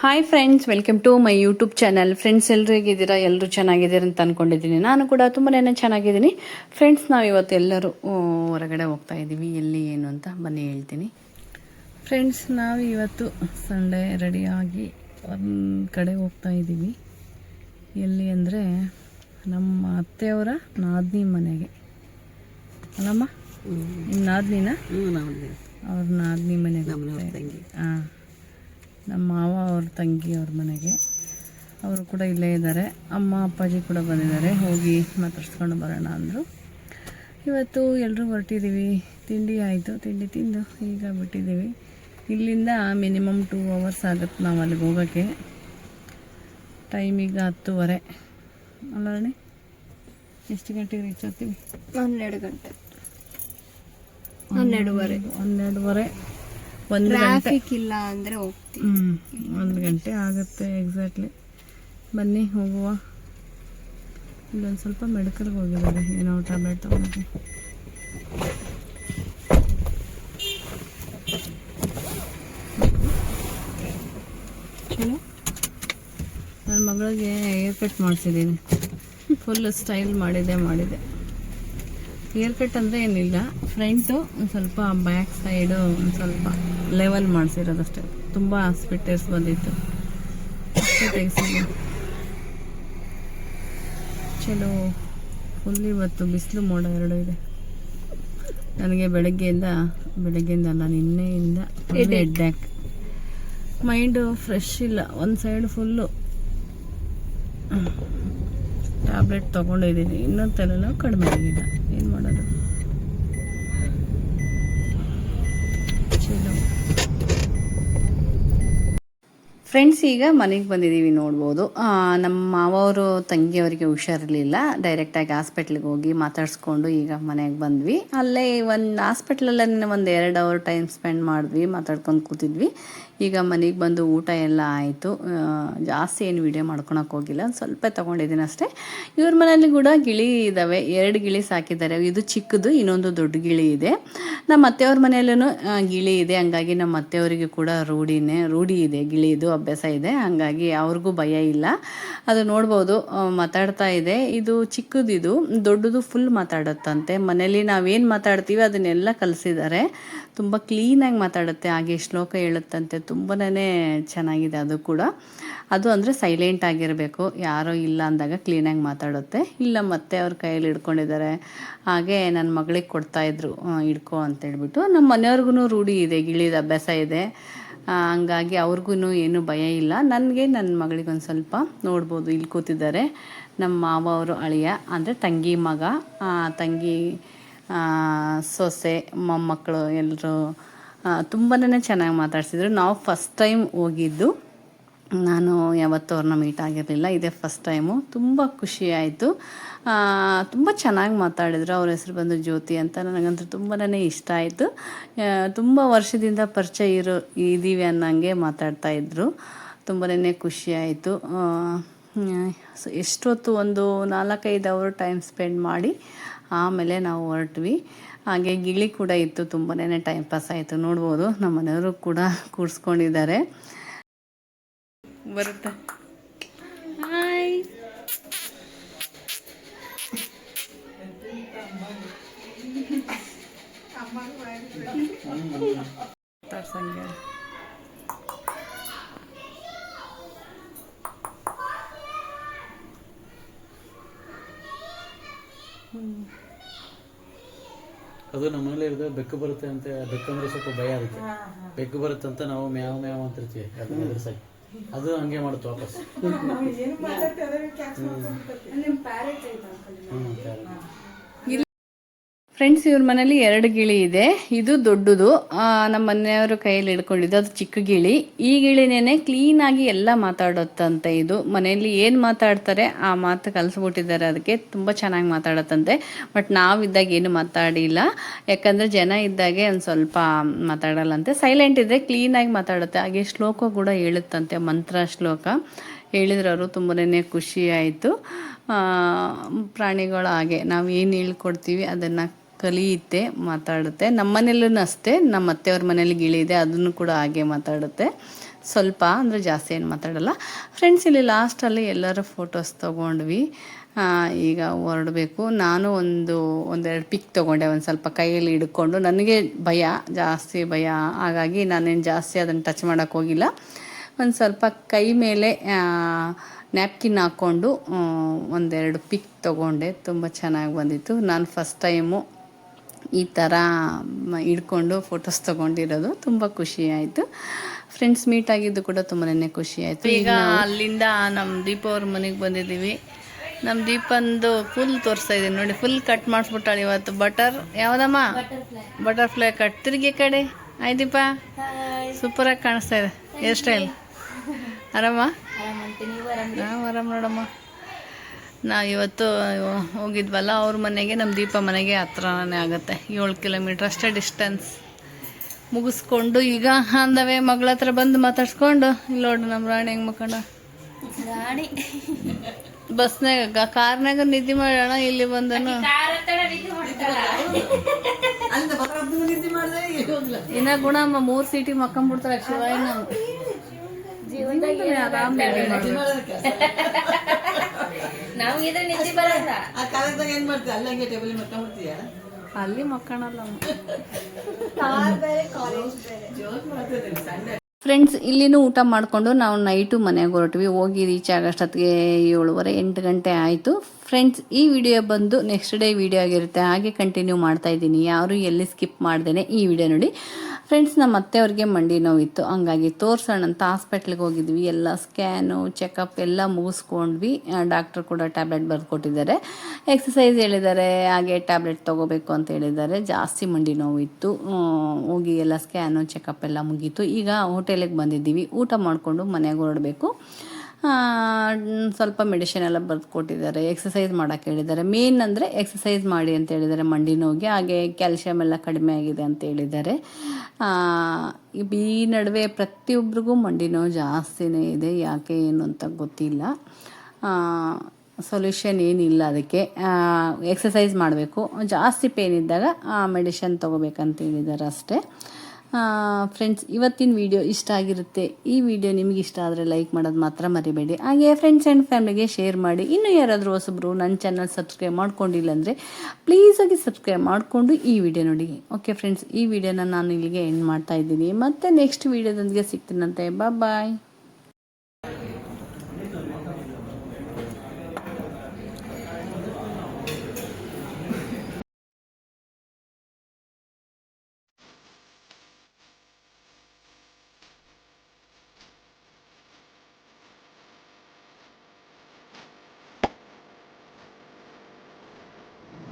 Hi friends, welcome to my YouTube channel. Friends, ಎಲ್ಲರೂ ಹೇಗಿದ್ದೀರಾ? ಎಲ್ಲರೂ ಚೆನ್ನಾಗಿದ್ದೀರ ಅಂತ ಅಂದ್ಕೊಂಡಿದ್ದೀನಿ. ನಾನು ಕೂಡ ತುಂಬಾ ಚೆನ್ನಾಗಿದ್ದೀನಿ. ಫ್ರೆಂಡ್ಸ್, ನಾವು ಇವತ್ತು ಎಲ್ಲರೂ ಹೊರಗಡೆ ಹೋಗ್ತಾ ಇದ್ದೀವಿ. ಎಲ್ಲಿ ಏನು ಅಂತ ಬನ್ನಿ ಹೇಳ್ತೀನಿ. ಫ್ರೆಂಡ್ಸ್, ನಾವು ಇವತ್ತು ಸಂಡೇ ರೆಡಿಯಾಗಿ ಒಂದು ಕಡೆ ಹೋಗ್ತಾ ಇದ್ದೀವಿ. ಎಲ್ಲಿ ಅಂದರೆ ನಮ್ಮ ಅತ್ತೆಯವರ ನಾದಿನಿ ಮನೆಗೆ. ಅಲ್ಲಮ್ಮ, ನಿಮ್ಮ ನಾದಿನಿನ? ಅವ್ರ ನಾದಿನಿ ಮನೆಗೆ ಹೋಗ್ತಾ ಇದ್ದೀವಿ. ಹಾಂ, ನಮ್ಮ ಮಾವ ಅವ್ರ ತಂಗಿ ಅವ್ರ ಮನೆಗೆ. ಅವರು ಕೂಡ ಇಲ್ಲೇ ಇದ್ದಾರೆ. ಅಮ್ಮ ಅಪ್ಪಾಜಿ ಕೂಡ ಬಂದಿದ್ದಾರೆ. ಹೋಗಿ ಮಾತಾಡ್ಸ್ಕೊಂಡು ಬರೋಣ ಅಂದರು. ಇವತ್ತು ಎಲ್ಲರೂ ಹೊರಟಿದ್ದೀವಿ. ತಿಂಡಿ ಆಯಿತು. ತಿಂಡಿ ತಿಂದು ಈಗ ಬಿಟ್ಟಿದ್ದೀವಿ. ಇಲ್ಲಿಂದ ಮಿನಿಮಮ್ 2 hours ಆಗುತ್ತೆ ನಾವು ಅಲ್ಲಿಗೆ ಹೋಗೋಕ್ಕೆ. ಟೈಮ್ ಈಗ 10:30 ಅಲ್ಲ ಅಣ್ಣಿ? ಎಷ್ಟು ಗಂಟೆಗೆ ರೀಚ್ ಆಗ್ತೀವಿ? 12 ಗಂಟೆ, 12:30. ಒಂದು ಟ್ರಾಫಿಕ್ ಇಲ್ಲ ಅಂದರೆ ಹೋಗ್ತೀವಿ. 1 ಗಂಟೆ ಆಗುತ್ತೆ ಎಕ್ಸಾಕ್ಟ್ಲಿ. ಬನ್ನಿ ಹೋಗುವ. ಇಲ್ಲೊಂದು ಸ್ವಲ್ಪ ಮೆಡಿಕಲ್ಗೆ ಹೋಗಿದ್ದಾರೆ, ಏನೋ ಟ್ಯಾಬ್ಲೆಟ್ ತೊಗೊಂಡು. ಚಲೋ. ನನ್ನ ಮಗಳಿಗೆ ಹೇರ್ ಕಟ್ ಮಾಡಿಸಿದ್ದೀನಿ. ಫುಲ್ ಸ್ಟೈಲ್ ಮಾಡಿದೆ. ಹೇರ್ ಕಟ್ ಅಂದರೆ ಏನಿಲ್ಲ, ಫ್ರಂಟು ಒಂದು ಸ್ವಲ್ಪ, ಬ್ಯಾಕ್ ಸೈಡು ಒಂದು ಸ್ವಲ್ಪ ಲೆವೆಲ್ ಮಾಡಿಸಿರೋದಷ್ಟೇ. ತುಂಬ ಸ್ಪಿಟ್ಟರ್ಸ್ ಬಂದಿತ್ತು, ಅಷ್ಟೇ ತೆಗೆಸಿದ್ದು. ಚಲೋ. ಫುಲ್ ಇವತ್ತು ಬಿಸಿಲು ಮೋಡ 2 ಇದೆ. ನನಗೆ ಬೆಳಗ್ಗೆಯಿಂದ ಅಲ್ಲ, ನಿನ್ನೆಯಿಂದ ಹೆಡ್ಯಾಕ್. ಮೈಂಡು ಫ್ರೆಶ್ ಇಲ್ಲ. ಒಂದು ಸೈಡ್ ಫುಲ್ಲು ಟ್ಯಾಬ್ಲೆಟ್ ತೊಗೊಂಡಿದ್ದೀನಿ. ಇನ್ನೊಂದು ತಲೆನೋವು ಕಡಿಮೆ ಆಗಿಲ್ಲ. ಏನು ಮಾಡೋದು? ಚಲೋ. ಫ್ರೆಂಡ್ಸ್, ಈಗ ಮನೆಗೆ ಬಂದಿದ್ದೀವಿ. ನೋಡ್ಬೋದು, ನಮ್ಮ ಮಾವವರು ತಂಗಿಯವರಿಗೆ ಹುಷಾರಿರಲಿಲ್ಲ. ಡೈರೆಕ್ಟಾಗಿ ಹಾಸ್ಪಿಟ್ಲಿಗೆ ಹೋಗಿ ಮಾತಾಡಿಸ್ಕೊಂಡು ಈಗ ಮನೆಗೆ ಬಂದ್ವಿ. ಅಲ್ಲೇ ಒಂದು ಹಾಸ್ಪಿಟ್ಲಲ್ಲೇ ಒಂದು 2 hour ಟೈಮ್ ಸ್ಪೆಂಡ್ ಮಾಡಿದ್ವಿ, ಮಾತಾಡ್ಕೊಂಡು ಕೂತಿದ್ವಿ. ಈಗ ಮನೆಗೆ ಬಂದು ಊಟ ಎಲ್ಲ ಆಯಿತು. ಜಾಸ್ತಿ ಏನು ವೀಡಿಯೋ ಮಾಡ್ಕೊಳಕ್ಕೆ ಹೋಗಿಲ್ಲ, ಸ್ವಲ್ಪ ತೊಗೊಂಡಿದ್ದೀನಿ ಅಷ್ಟೇ. ಇವ್ರ ಮನೇಲಿ ಕೂಡ ಗಿಳಿ ಇದ್ದಾವೆ. 2 ಗಿಳಿ ಸಾಕಿದ್ದಾರೆ. ಇದು ಚಿಕ್ಕದು, ಇನ್ನೊಂದು ದೊಡ್ಡ ಗಿಳಿ ಇದೆ. ನಮ್ಮ ಅತ್ತೆಯವ್ರ ಮನೆಯಲ್ಲೂ ಗಿಳಿ ಇದೆ. ಹಂಗಾಗಿ ನಮ್ಮ ಅತ್ತೆಯವರಿಗೆ ಕೂಡ ರೂಢಿ ಇದೆ, ಗಿಳಿದು ಅಭ್ಯಾಸ ಇದೆ. ಹಂಗಾಗಿ ಅವ್ರಿಗೂ ಭಯ ಇಲ್ಲ. ಅದು ನೋಡ್ಬೋದು, ಮಾತಾಡ್ತಾ ಇದೆ. ಇದು ಚಿಕ್ಕದಿದು, ದೊಡ್ಡದು ಫುಲ್ ಮಾತಾಡುತ್ತಂತೆ. ಮನೇಲಿ ನಾವೇನು ಮಾತಾಡ್ತೀವಿ ಅದನ್ನೆಲ್ಲ ಕಲಿಸಿದ್ದಾರೆ. ತುಂಬ ಕ್ಲೀನಾಗಿ ಮಾತಾಡುತ್ತೆ. ಹಾಗೆ ಶ್ಲೋಕ ಹೇಳುತ್ತಂತೆ. ತುಂಬಾ ಚೆನ್ನಾಗಿದೆ ಅದು ಕೂಡ. ಅದು ಅಂದರೆ ಸೈಲೆಂಟ್ ಆಗಿರಬೇಕು, ಯಾರೋ ಇಲ್ಲ ಅಂದಾಗ ಕ್ಲೀನಾಗಿ ಮಾತಾಡುತ್ತೆ. ಇಲ್ಲ ಮತ್ತೆ ಅವ್ರ ಕೈಯಲ್ಲಿ ಹಿಡ್ಕೊಂಡಿದ್ದಾರೆ. ಹಾಗೆ ನನ್ನ ಮಗಳಿಗೆ ಕೊಡ್ತಾಯಿದ್ರು, ಹಿಡ್ಕೊ ಅಂತೇಳ್ಬಿಟ್ಟು. ನಮ್ಮ ಮನೆಯವ್ರಿಗೂ ರೂಢಿ ಇದೆ, ಗಿಳಿದ ಅಭ್ಯಾಸ ಇದೆ. ಹಂಗಾಗಿ ಅವ್ರಿಗೂ ಏನು ಭಯ ಇಲ್ಲ. ನನಗೆ ನನ್ನ ಮಗಳಿಗೊಂದು ಸ್ವಲ್ಪ ನೋಡ್ಬೋದು, ಇಲ್ಲಿ ಕೂತಿದ್ದಾರೆ. ನಮ್ಮ ಮಾವ ಅವರು ಅಳಿಯ ಅಂದರೆ ತಂಗಿ ಮಗ, ತಂಗಿ ಸೊಸೆ, ಮೊಮ್ಮಕ್ಕಳು ಎಲ್ಲರೂ ತುಂಬಾ ಚೆನ್ನಾಗಿ ಮಾತಾಡ್ಸಿದ್ರು. ನಾವು ಫಸ್ಟ್ ಟೈಮ್ ಹೋಗಿದ್ದು. ನಾನು ಯಾವತ್ತೂ ಅವ್ರನ್ನ ಮೀಟ್ ಆಗಿರಲಿಲ್ಲ, ಇದೇ ಫಸ್ಟ್ ಟೈಮು. ತುಂಬ ಖುಷಿ ಆಯಿತು. ತುಂಬ ಚೆನ್ನಾಗಿ ಮಾತಾಡಿದ್ರು. ಅವ್ರ ಹೆಸರು ಬಂದು ಜ್ಯೋತಿ ಅಂತ. ನನಗಂತೂ ತುಂಬಾ ಇಷ್ಟ ಆಯಿತು. ತುಂಬ ವರ್ಷದಿಂದ ಪರಿಚಯ ಇದ್ದೀವಿ ಅನ್ನಂಗೆ ಮಾತಾಡ್ತಾಯಿದ್ರು. ತುಂಬಾ ಖುಷಿ ಆಯಿತು. ಎಷ್ಟೊತ್ತು, ಒಂದು 4-5 hour ಟೈಮ್ ಸ್ಪೆಂಡ್ ಮಾಡಿ ಆಮೇಲೆ ನಾವು ಹೊರಟ್ವಿ. ಹಾಗೆ ಗಿಳಿ ಕೂಡ ಇತ್ತು. ತುಂಬಾ ಟೈಮ್ ಪಾಸ್ ಆಯಿತು. ನೋಡ್ಬೋದು, ನಮ್ಮ ಮನೆಯವರು ಕೂಡ ಕೂರಿಸ್ಕೊಂಡಿದ್ದಾರೆ. ಬರುತ್ತೆ. ಹಾಯ್. ತರ್ಸಂಗೆ ಅದು ನಮ್ಮ ಮನೇಲಿ ಇರೋದು. ಬೆಕ್ಕು ಬರುತ್ತೆ ಅಂತ, ಬೆಕ್ಕಂದ್ರೆ ಸ್ವಲ್ಪ ಭಯ ಅದಕ್ಕೆ. ಬೆಕ್ಕು ಬರುತ್ತೆ ಅಂತ ನಾವು ಮ್ಯಾವ್ ಮ್ಯಾವ್ ಅಂತಿರ್ತೀವಿ. ಅದು ಹಂಗೆ ಮಾಡುತ್ತೆ ವಾಪಸ್. ಫ್ರೆಂಡ್ಸ್, ಇವ್ರ ಮನೇಲಿ 2 ಗಿಳಿ ಇದೆ. ಇದು ದೊಡ್ಡದು, ನಮ್ಮ ಮನೆಯವರು ಕೈಯಲ್ಲಿ ಹಿಡ್ಕೊಂಡಿದ್ದು. ಅದು ಚಿಕ್ಕ ಗಿಳಿ. ಈ ಗಿಳಿನೇ ಕ್ಲೀನಾಗಿ ಎಲ್ಲ ಮಾತಾಡುತ್ತಂತೆ. ಇದು ಮನೆಯಲ್ಲಿ ಏನು ಮಾತಾಡ್ತಾರೆ ಆ ಮಾತು ಕಲಿಸ್ಬಿಟ್ಟಿದ್ದಾರೆ ಅದಕ್ಕೆ. ತುಂಬ ಚೆನ್ನಾಗಿ ಮಾತಾಡುತ್ತಂತೆ. ಬಟ್ ನಾವಿದ್ದಾಗ ಏನು ಮಾತಾಡಿಲ್ಲ, ಯಾಕಂದರೆ ಜನ ಇದ್ದಾಗೆ ಒಂದು ಸ್ವಲ್ಪ ಮಾತಾಡಲ್ಲಂತೆ. ಸೈಲೆಂಟ್ ಇದ್ದರೆ ಕ್ಲೀನಾಗಿ ಮಾತಾಡುತ್ತೆ. ಹಾಗೆ ಶ್ಲೋಕ ಕೂಡ ಹೇಳುತ್ತಂತೆ, ಮಂತ್ರ ಶ್ಲೋಕ ಹೇಳಿದ್ರು ಅವರು. ತುಂಬಾ ಖುಷಿ ಆಯಿತು. ಪ್ರಾಣಿಗಳು ಹಾಗೆ ನಾವು ಏನು ಹೇಳ್ಕೊಡ್ತೀವಿ ಅದನ್ನು ಕಲಿಯುತ್ತೆ, ಮಾತಾಡುತ್ತೆ. ನಮ್ಮ ಮನೆಯಲ್ಲೂ ಅಷ್ಟೇ, ನಮ್ಮ ಅತ್ತೆಯವ್ರ ಮನೇಲಿ ಗಿಳಿ ಇದೆ, ಅದನ್ನು ಕೂಡ ಹಾಗೆ ಮಾತಾಡುತ್ತೆ. ಸ್ವಲ್ಪ ಅಂದರೆ ಜಾಸ್ತಿ ಏನು ಮಾತಾಡಲ್ಲ. ಫ್ರೆಂಡ್ಸ್, ಇಲ್ಲಿ ಲಾಸ್ಟಲ್ಲಿ ಎಲ್ಲರೂ ಫೋಟೋಸ್ ತೊಗೊಂಡ್ವಿ. ಈಗ ಹೊರಡಬೇಕು. ನಾನು ಒಂದೆರಡು ಪಿಕ್ ತೊಗೊಂಡೆ, ಒಂದು ಸ್ವಲ್ಪ ಕೈಯಲ್ಲಿ ಹಿಡ್ಕೊಂಡು. ನನಗೆ ಜಾಸ್ತಿ ಭಯ, ಹಾಗಾಗಿ ನಾನೇನು ಜಾಸ್ತಿ ಅದನ್ನು ಟಚ್ ಮಾಡೋಕ್ಕೆ ಹೋಗಿಲ್ಲ. ಒಂದು ಸ್ವಲ್ಪ ಕೈ ಮೇಲೆ ನ್ಯಾಪ್ಕಿನ್ ಹಾಕ್ಕೊಂಡು ಒಂದೆರಡು ಪಿಕ್ ತೊಗೊಂಡೆ. ತುಂಬ ಚೆನ್ನಾಗಿ ಬಂದಿತ್ತು. ನಾನು ಫಸ್ಟ್ ಟೈಮು ಈ ಥರ ಹಿಡ್ಕೊಂಡು ಫೋಟೋಸ್ ತೊಗೊಂಡಿರೋದು. ತುಂಬ ಖುಷಿ ಆಯಿತು. ಫ್ರೆಂಡ್ಸ್, ಮೀಟ್ ಆಗಿದ್ದು ಕೂಡ ತುಂಬಾ ಖುಷಿ ಆಯಿತು. ಈಗ ಅಲ್ಲಿಂದ ನಮ್ಮ ದೀಪ ಅವ್ರ ಮನೆಗೆ ಬಂದಿದ್ದೀವಿ. ನಮ್ಮ ದೀಪಂದು ಫುಲ್ ತೋರಿಸ್ತಾ ಇದ್ದೀನಿ ನೋಡಿ. ಫುಲ್ ಕಟ್ ಮಾಡಿಸ್ಬಿಟ್ಟಾಳೆ ಇವತ್ತು. ಯಾವುದಮ್ಮ? Butterfly cut. ತಿರುಗಿ ಕಡೆ. ಆಯ್ ದೀಪ, ಸೂಪರಾಗಿ ಕಾಣಿಸ್ತಾ ಇದೆ ಹೇರ್ ಸ್ಟೈಲ್. ಆರಾಮ? ಆರಾಮ್ ನೋಡಮ್ಮ. ನಾವು ಇವತ್ತು ಹೋಗಿದ್ವಲ್ಲ ಅವ್ರ ಮನೆಗೆ, ನಮ್ಮ ದೀಪ ಮನೆಗೆ ಹತ್ರನೇ ಆಗುತ್ತೆ. 7 ಕಿಲೋಮೀಟ್ರ್ ಅಷ್ಟೇ ಡಿಸ್ಟೆನ್ಸ್. ಮುಗಿಸ್ಕೊಂಡು ಈಗ ಅಂದವೇ ಮಗಳ ಹತ್ರ ಬಂದು ಮಾತಾಡ್ಸ್ಕೊಂಡು, ಇಲ್ಲಿ ನೋಡು ನಮ್ಮ ರಾಣಿ ಹೆಂಗೆ ಮಕ್ಕಂಡ. ರಾಣಿ ಬಸ್ನಾಗ ಕಾರ್ನಾಗ ನಿದ್ದೆ ಮಾಡೋಣ. ಇಲ್ಲಿ ಬಂದನು ಇನ್ನ ಗುಣಮ್ಮ 3 ಸೀಟಿ ಮಕ್ಕಂಬಿಡ್ತಾರೆ. ಶಿವಾಯ ನಾವು ಆರಾಮ್ ಅಲ್ಲಿ ಮಕ್ಕಳಲ್ಲ. ಫ್ರೆಂಡ್ಸ್, ಇಲ್ಲಿನೂ ಊಟ ಮಾಡಿಕೊಂಡು ನಾವು ನೈಟು ಮನೆಗೆ ಹೊರಟ್ವಿ. ಹೋಗಿ ರೀಚ್ ಆಗೋಷ್ಟೊತ್ತಿಗೆ 7:30 8 ಗಂಟೆ ಆಯಿತು. ಫ್ರೆಂಡ್ಸ್, ಈ ವಿಡಿಯೋ ಬಂದು ನೆಕ್ಸ್ಟ್ ಡೇ ವಿಡಿಯೋ ಆಗಿರುತ್ತೆ. ಹಾಗೆ ಕಂಟಿನ್ಯೂ ಮಾಡ್ತಾ ಇದ್ದೀನಿ. ಯಾರು ಎಲ್ಲಿ ಸ್ಕಿಪ್ ಮಾಡ್ದೇನೆ ಈ ವಿಡಿಯೋ ನೋಡಿ. ಫ್ರೆಂಡ್ಸ್, ನಮ್ಮ ಅತ್ತೆಯವ್ರಿಗೆ ಮಂಡಿ ನೋವಿತ್ತು, ಹಂಗಾಗಿ ತೋರಿಸೋಣ ಅಂತ ಹಾಸ್ಪಿಟ್ಲಿಗೆ ಹೋಗಿದ್ವಿ. ಎಲ್ಲ ಸ್ಕ್ಯಾನು ಚೆಕಪ್ ಎಲ್ಲ ಮುಗಿಸ್ಕೊಂಡ್ವಿ. ಡಾಕ್ಟ್ರು ಕೂಡ ಟ್ಯಾಬ್ಲೆಟ್ ಬರೆದು ಕೊಟ್ಟಿದ್ದಾರೆ, ಎಕ್ಸಸೈಸ್ ಹೇಳಿದ್ದಾರೆ, ಹಾಗೆ ಟ್ಯಾಬ್ಲೆಟ್ ತೊಗೋಬೇಕು ಅಂತ ಹೇಳಿದ್ದಾರೆ. ಜಾಸ್ತಿ ಮಂಡಿ ನೋವಿತ್ತು. ಹೋಗಿ ಎಲ್ಲ ಸ್ಕ್ಯಾನು ಚೆಕಪ್ ಎಲ್ಲ ಮುಗೀತು. ಈಗ ಹೋಟೆಲಿಗೆ ಬಂದಿದ್ದೀವಿ. ಊಟ ಮಾಡಿಕೊಂಡು ಮನೆಗೆ ಹೊರಡಬೇಕು. ಸ್ವಲ್ಪ ಮೆಡಿಸಿನ್ ಎಲ್ಲ ಬರೆದು ಕೊಟ್ಟಿದ್ದಾರೆ. ಎಕ್ಸಸೈಸ್ ಮಾಡೋಕ್ಕೆ ಹೇಳಿದ್ದಾರೆ. ಮೇನ್ ಅಂದರೆ ಎಕ್ಸಸೈಸ್ ಮಾಡಿ ಅಂತ ಹೇಳಿದ್ದಾರೆ ಮಂಡಿ ನೋವಿಗೆ. ಹಾಗೆ ಕ್ಯಾಲ್ಶಿಯಮ್ ಎಲ್ಲ ಕಡಿಮೆ ಆಗಿದೆ ಅಂತ ಹೇಳಿದ್ದಾರೆ. ಈ ನಡುವೆ ಪ್ರತಿಯೊಬ್ಬರಿಗೂ ಮಂಡಿ ನೋವು ಜಾಸ್ತಿನೇ ಇದೆ. ಯಾಕೆ ಏನು ಅಂತ ಗೊತ್ತಿಲ್ಲ. ಸೊಲ್ಯೂಷನ್ ಏನಿಲ್ಲ ಅದಕ್ಕೆ. ಎಕ್ಸಸೈಸ್ ಮಾಡಬೇಕು. ಜಾಸ್ತಿ ಪೇನ್ ಇದ್ದಾಗ ಮೆಡಿಷನ್ ತೊಗೋಬೇಕಂತ ಹೇಳಿದ್ದಾರೆ ಅಷ್ಟೇ. ಫ್ರೆಂಡ್ಸ್, ಇವತ್ತಿನ ವಿಡಿಯೋ ಇಷ್ಟ ಆಗಿರುತ್ತೆ. ಈ ವಿಡಿಯೋ ನಿಮಗೆ ಇಷ್ಟ ಆದರೆ ಲೈಕ್ ಮಾಡೋದು ಮಾತ್ರ ಮರಿಬೇಡಿ. ಹಾಗೆ ಫ್ರೆಂಡ್ಸ್ ಆ್ಯಂಡ್ ಫ್ಯಾಮಿಲಿಗೆ ಶೇರ್ ಮಾಡಿ. ಇನ್ನೂ ಯಾರಾದರೂ ಹೊಸಬ್ರು ನನ್ನ ಚಾನಲ್ ಸಬ್ಸ್ಕ್ರೈಬ್ ಮಾಡ್ಕೊಂಡಿಲ್ಲ ಅಂದರೆ ಪ್ಲೀಸ್ ಆಗಿ ಸಬ್ಸ್ಕ್ರೈಬ್ ಮಾಡಿಕೊಂಡು ಈ ವಿಡಿಯೋ ನೋಡಿ. ಓಕೆ ಫ್ರೆಂಡ್ಸ್, ಈ ವಿಡಿಯೋನ ನಾನು ಇಲ್ಲಿಗೆ ಎಂಡ್ ಮಾಡ್ತಾ ಇದ್ದೀನಿ. ಮತ್ತೆ ನೆಕ್ಸ್ಟ್ ವಿಡಿಯೋದೊಂದಿಗೆ ಸಿಗ್ತೀನಂತೆ. ಬಾಯ್.